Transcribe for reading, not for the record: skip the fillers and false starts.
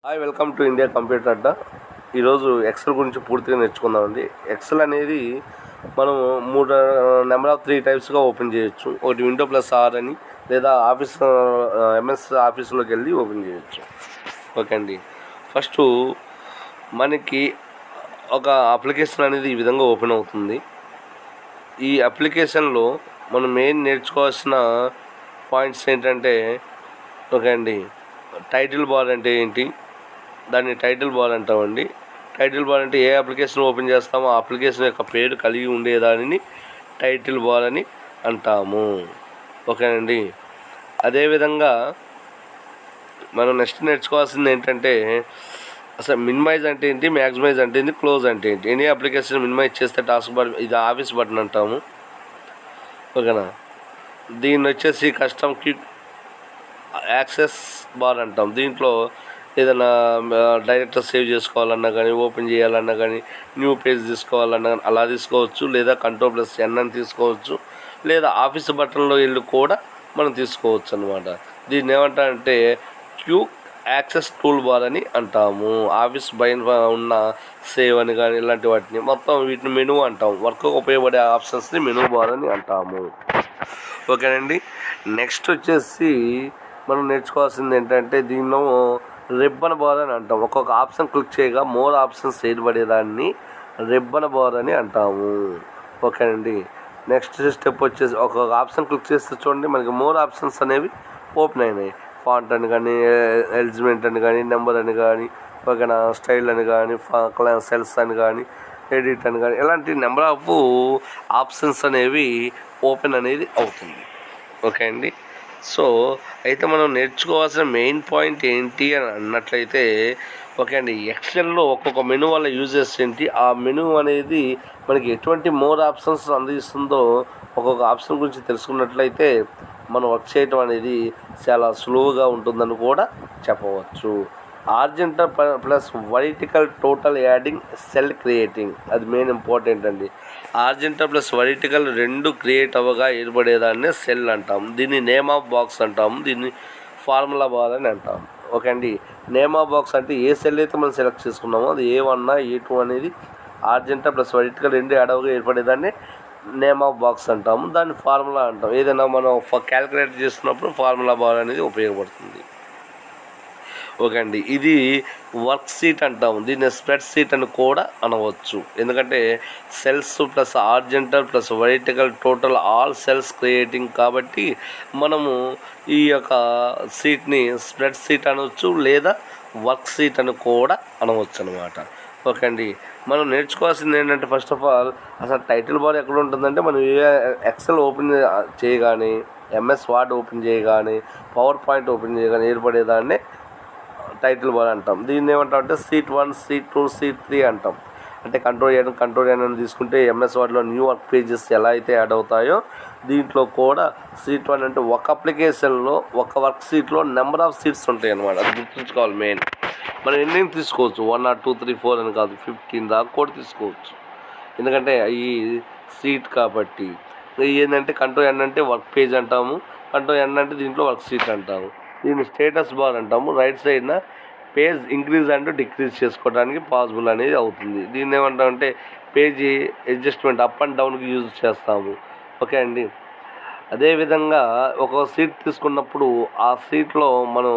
Hi, welcome to India computer Adda. ఈరోజు Excel గురించి పూర్తిగా నేర్చుకుందామండి. ఎక్సెల్ అనేది మనం నెంబర్ ఆఫ్ 3 టైప్స్గా ఓపెన్ చేయొచ్చు. ఒకటి విండో ప్లస్ ఆర్ అని, లేదా ఎంఎస్ ఆఫీస్లోకి వెళ్ళి ఓపెన్ చేయొచ్చు. ఓకే అండి. ఫస్ట్ మనకి ఒక అప్లికేషన్ అనేది ఈ విధంగా ఓపెన్ అవుతుంది. ఈ అప్లికేషన్లో మనం మెయిన్ నేర్చుకోవాల్సిన పాయింట్స్ ఏంటంటే, ఓకే అండి, టైటిల్ బార్ అంటే ఏంటి, దాన్ని టైటిల్ బార్ అంటామండి. టైటిల్ బార్ అంటే ఏ అప్లికేషన్ ఓపెన్ చేస్తామో ఆ అప్లికేషన్ యొక్క పేరు కలిగి ఉండేదానిని టైటిల్ బార్ అని అంటాము. ఓకేనండి. అదేవిధంగా మనం నెక్స్ట్ నేర్చుకోవాల్సింది ఏంటంటే, అసలు మినిమైజ్ అంటే ఏంటి, మ్యాక్సిమైజ్ అంటే ఏంటి, క్లోజ్ అంటే ఏంటి. ఎనీ అప్లికేషన్ మినిమైజ్ చేస్తే టాస్క్ బార్, ఇది ఆఫీస్ బటన్ అంటాము. ఓకేనా. దీన్ని వచ్చేసి కస్టమ్ క్విక్ యాక్సెస్ బార్ అంటాం. దీంట్లో ఏదైనా డైరెక్ట్గా సేవ్ చేసుకోవాలన్నా కానీ, ఓపెన్ చేయాలన్నా కానీ, న్యూ పేజ్ తీసుకోవాలన్నా కానీ అలా తీసుకోవచ్చు. లేదా Ctrl+N అని తీసుకోవచ్చు. లేదా ఆఫీస్ బటన్లో వెళ్ళి కూడా మనం తీసుకోవచ్చు అనమాట. దీన్ని ఏమంటారంటే క్యూక్ యాక్సెస్ టూల్ బార్ అని అంటాము. ఆఫీస్ పైన ఉన్న సేవ్ అని కానీ ఇలాంటి వాటిని మొత్తం వీటిని మెనూ అంటాం. వర్క్కి ఉపయోగపడే ఆప్షన్స్ని మెనూ బార్ అని అంటాము. ఓకేనండి. నెక్స్ట్ వచ్చేసి మనం నేర్చుకోవాల్సింది ఏంటంటే, దీనిలో రిబ్బన్ బార్ అని అంటాం. ఒక్కొక్క ఆప్షన్ క్లిక్ చేయగా మోర్ ఆప్షన్స్ ఏర్పడేదాన్ని రిబ్బన్ బార్ అని అంటాము. ఓకేనండి. నెక్స్ట్ స్టెప్ వచ్చేసి ఒక్కొక్క ఆప్షన్ క్లిక్ చేస్తే చూడండి మనకి మోర్ ఆప్షన్స్ అనేవి ఓపెన్ అయినాయి. ఫాంట్ అని కానీ, ఎలిజిమెంట్ అని కానీ, నెంబర్ అని కానీ, ఓకేనా, స్టైల్ అని కానీ, సెల్స్ అని కానీ, ఎడిట్ అని కానీ, ఇలాంటి నెంబర్ ఆఫ్ ఆప్షన్స్ అనేవి ఓపెన్ అనేది అవుతుంది. ఓకే అండి. సో అయితే మనం నేర్చుకోవాల్సిన మెయిన్ పాయింట్ ఏంటి అని అన్నట్లయితే, ఓకే అండి, ఎక్సెల్లో ఒక్కొక్క మెనూ వల్ల యూజెస్ ఏంటి, ఆ మెనూ అనేది మనకి ఎటువంటి మోర్ ఆప్షన్స్ అందిస్తుందో ఒక్కొక్క ఆప్షన్ గురించి తెలుసుకున్నట్లయితే మనం వర్క్ చేయటం అనేది చాలా సులువుగా ఉంటుందని కూడా చెప్పవచ్చు. Horizontal plus vertical total adding cell creating, అది మెయిన్ ఇంపార్టెంట్ అండి. హారిజాంటల్ ప్లస్ వర్టికల్ రెండు క్రియేట్ అవ్వగా ఏర్పడేదాన్నే సెల్ అంటాం. దీన్ని నేమ్ ఆఫ్ బాక్స్ అంటాము. దీన్ని ఫార్ములా బార్ అని అంటాం. ఓకే అండి. నేమ్ ఆఫ్ బాక్స్ అంటే ఏ సెల్ అయితే మనం సెలెక్ట్ చేసుకున్నామో అది A1 A2 అనేది హారిజాంటల్ ప్లస్ వర్టికల్ రెండు అడవుగా ఏర్పడేదాన్ని నేమ్ ఆఫ్ బాక్స్ అంటాము. దాన్ని ఫార్ములా అంటాం. ఏదైనా మనం క్యాలిక్యులేట్ చేస్తున్నప్పుడు ఫార్ములా బార్ అనేది ఉపయోగపడుతుంది. ఓకే అండి. ఇది వర్క్ షీట్ అంటాము. దీన్ని స్ప్రెడ్ షీట్ అని కూడా అనవచ్చు. ఎందుకంటే cells plus horizontal plus vertical total all cells creating కాబట్టి మనము ఈ యొక్క షీట్ని స్ప్రెడ్ షీట్ అనవచ్చు, లేదా వర్క్ షీట్ అని కూడా అనవచ్చు అనమాట. ఓకే అండి. మనం నేర్చుకోవాల్సింది ఏంటంటే, ఫస్ట్ ఆఫ్ ఆల్ అసలు టైటిల్ బార్ ఎక్కడ ఉంటుందంటే, మనం ఎక్సెల్ ఓపెన్ చేయగానే, ఎంఎస్ వర్డ్ ఓపెన్ చేయగానే, పవర్ పాయింట్ ఓపెన్ చేయగానే ఏర్పడేదాన్ని టైటిల్ బార్ అంటాం. దీన్ని ఏమంటాం అంటే సీట్ 1, సీట్ 2, సీట్ 3 అంటాం. అంటే కంట్రోల్ అని తీసుకుంటే ఎంఎస్ వర్డ్లో న్యూ వర్క్ పేజెస్ ఎలా అయితే యాడ్ అవుతాయో దీంట్లో కూడా సీట్ 1 అంటే ఒక అప్లికేషన్లో ఒక వర్క్ సీట్లో నెంబర్ ఆఫ్ సీట్స్ ఉంటాయి అన్నమాట. అది గుర్తుంచుకోవాలి మెయిన్. మనం ఎన్ని తీసుకోవచ్చు, 1 or 2, 3, 4 అని కాదు, 15 దాకా కూడా తీసుకోవచ్చు. ఎందుకంటే ఈ సీట్ కాబట్టి. ఏంటంటే Ctrl+N అంటే వర్క్ పేజ్ అంటాము. Ctrl+N అంటే దీంట్లో వర్క్ సీట్ అంటాము. దీన్ని స్టేటస్ బార్ అంటాము. రైట్ సైడ్న పేజ్ ఇంక్రీజ్ అండ్ డిక్రీజ్ చేసుకోవడానికి పాసిబుల్ అనేది అవుతుంది. దీన్ని ఏమంటామంటే పేజీ అడ్జస్ట్మెంట్ అప్ అండ్ డౌన్కి యూజ్ చేస్తాము. ఓకే అండి. అదేవిధంగా ఒక సీట్ తీసుకున్నప్పుడు ఆ సీట్లో మనం